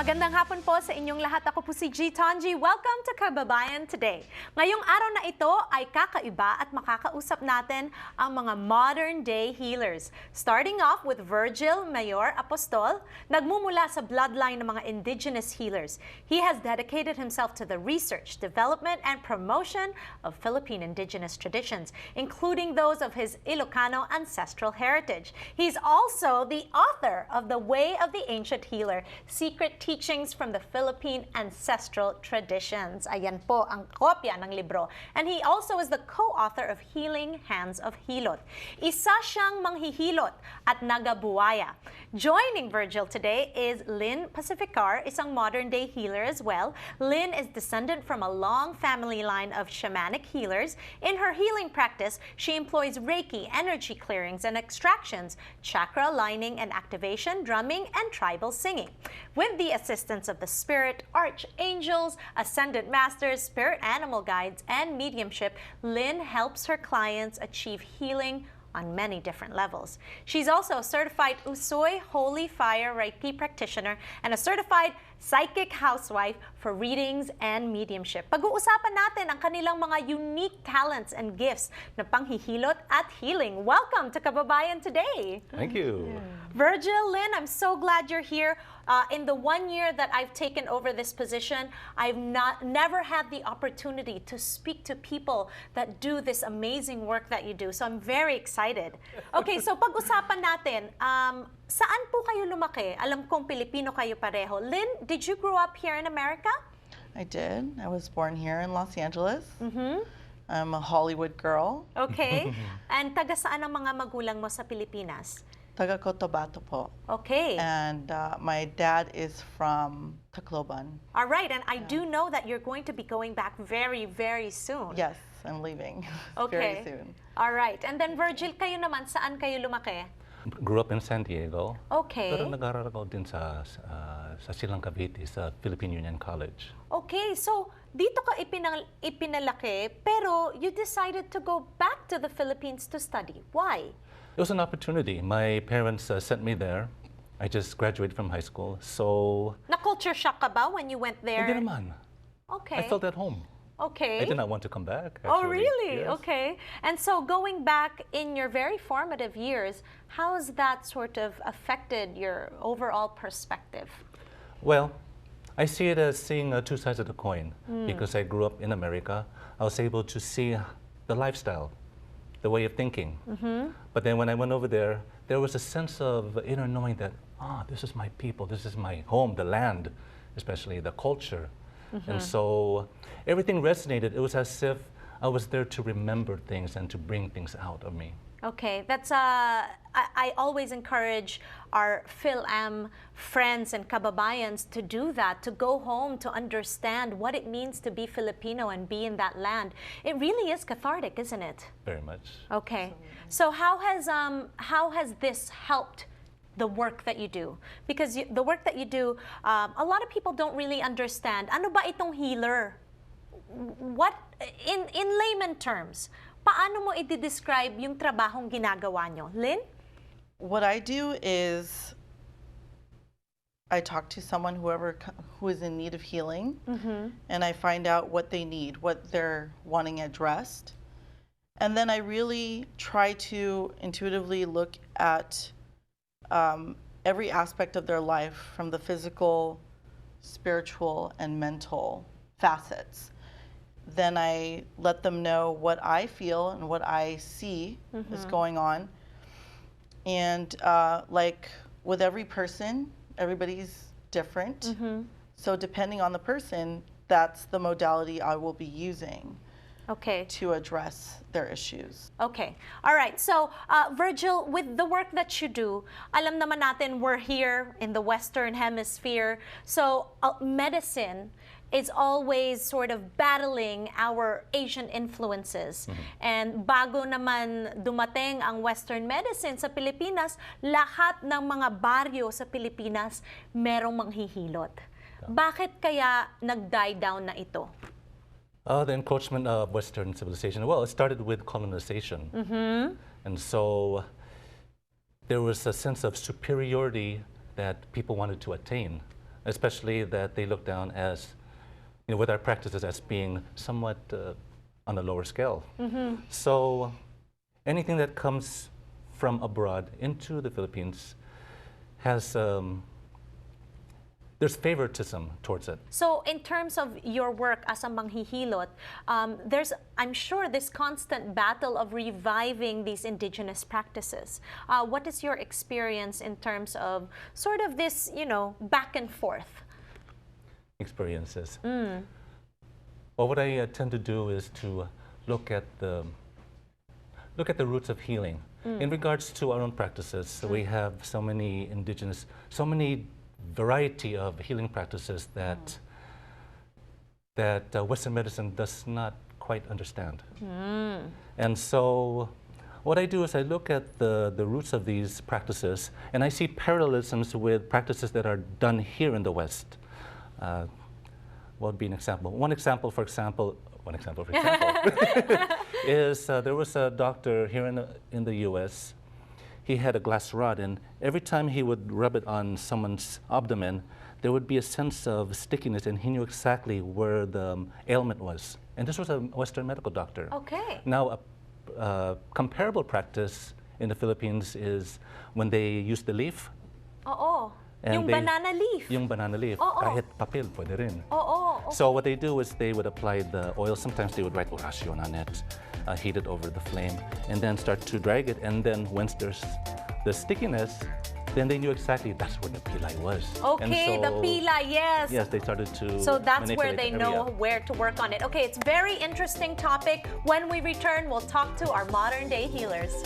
Magandang hapon po sa inyong lahat. Ako po si G. Tonji. Welcome to Kababayan Today. Ngayong araw na ito ay kakaiba at makakausap natin ang mga modern day healers. Starting off with Virgil Mayor Apostol, nagmumula sa bloodline ng mga indigenous healers. He has dedicated himself to the research, development, and promotion of Philippine indigenous traditions, including those of his Ilocano ancestral heritage. He's also the author of The Way of the Ancient Healer, Secret Teachings from the Philippine Ancestral Traditions. Ayan po ang kopya ng libro. And he also is the co-author of Healing Hands of Hilot. Isa siyang manghihilot at nagabuwaya. Joining Virgil today is Lynn Pacificar, isang modern-day healer as well. Lynn is descendant from a long family line of shamanic healers. In her healing practice, she employs Reiki, energy clearings and extractions, chakra lining and activation, drumming, and tribal singing. With the assistance of the spirit, archangels, ascendant masters, spirit animal guides, and mediumship, Lynn helps her clients achieve healing on many different levels. She's also a certified Usoy Holy Fire Reiki practitioner and a certified psychic housewife for readings and mediumship. Pag-uusapan natin ang kanilang mga unique talents and gifts na panghihilot at healing. Welcome to Kababayan Today. Thank you. Virgil, Lynn, I'm so glad you're here. In the 1 year that I've taken over this position, I've never had the opportunity to speak to people that do this amazing work that you do. So I'm very excited. Okay, so pag-usapan natin, saan po kayo lumaki? Alam kong Filipino kayo pareho. Lynn, did you grow up here in America? I did. I was born here in Los Angeles. I'm a Hollywood girl. Okay. And taga saan ang mga magulang mo sa Pilipinas? Taga Cotabato po. Okay. And my dad is from Tacloban. All right, and I do know that you're going to be going back very, very soon. Yes, I'm leaving Okay. very soon. All right. And then Virgil, kayo naman, saan kayo lumaki? Grew up in San Diego. Okay. Pero nag-aral ako din sa Silang Cavite, sa Philippine Union College. Okay, so dito ka ipinalaki, pero you decided to go back to the Philippines to study. Why? It was an opportunity. My parents sent me there. I just graduated from high school, so... Na-culture shock ka ba when you went there? Hindi naman. Okay. I felt at home. Okay. I did not want to come back, actually. Oh, really? Yes. Okay. And so going back in your very formative years, how has that sort of affected your overall perspective? Well, I see it as seeing two sides of the coin. Because I grew up in America, I was able to see the lifestyle, the way of thinking. But then when I went over there was a sense of inner knowing that, this is my people, this is my home, the land, especially the culture. And so everything resonated. It was as if I was there to remember things and to bring things out of me. Okay, that's I always encourage our Phil-Am friends and kababayans to do that, to go home, to understand what it means to be Filipino and be in that land. It really is cathartic, isn't it? Very much. Okay, so how has this helped the work that you do? Because the work that you do, a lot of people don't really understand. Ano ba itong healer? What, in layman terms, paano mo i-describe yung trabahong ginagawa nyo? Lynn? What I do is I talk to someone who is in need of healing, and I find out what they need, what they're wanting addressed. And then I really try to intuitively look at every aspect of their life, from the physical, spiritual, and mental facets. Then I let them know what I feel and what I see is going on. And like with every person, everybody's different. So depending on the person, that's the modality I will be using. Okay. To address their issues. Okay. All right. So, Virgil, with the work that you do, alam naman natin we're here in the Western Hemisphere. So, medicine is always sort of battling our Asian influences. And bago naman dumating ang Western medicine sa Pilipinas, lahat ng mga baryo sa Pilipinas merong manghihilot. Bakit kaya nag-die down na ito? The encroachment of Western civilization. Well, it started with colonization. And so there was a sense of superiority that people wanted to attain. especially that they look down as, with our practices as being somewhat on a lower scale. So anything that comes from abroad into the Philippines has, there's favoritism towards it. So in terms of your work as a manghihilot, there's, I'm sure, this constant battle of reviving these indigenous practices. What is your experience in terms of sort of this, back and forth? Experiences. Well, what I tend to do is to look at the roots of healing. In regards to our own practices, we have so many variety of healing practices that Western medicine does not quite understand. And so what I do is I look at the roots of these practices, and I see parallelisms with practices that are done here in the West. What would be an example? One example, for example, is there was a doctor here in the U.S. He had a glass rod, and every time he would rub it on someone's abdomen, there would be a sense of stickiness, and he knew exactly where the ailment was. And this was a Western medical doctor. Okay. Now, a comparable practice in the Philippines is when they use the leaf. Oo. And Yung banana leaf. Yung banana leaf. Oo. Kahit papel, pwede rin. Oo. Okay. So what they do is they would apply the oil. Sometimes they would write orasyon on it, heat it over the flame, and then start to drag it. And then once there's the stickiness, then they knew exactly that's where the pilay was. Okay, and the pilay, yes. Yes, they started to So that's where manipulate they the know area. where to work on it. Okay, it's a very interesting topic. When we return, we'll talk to our modern day healers.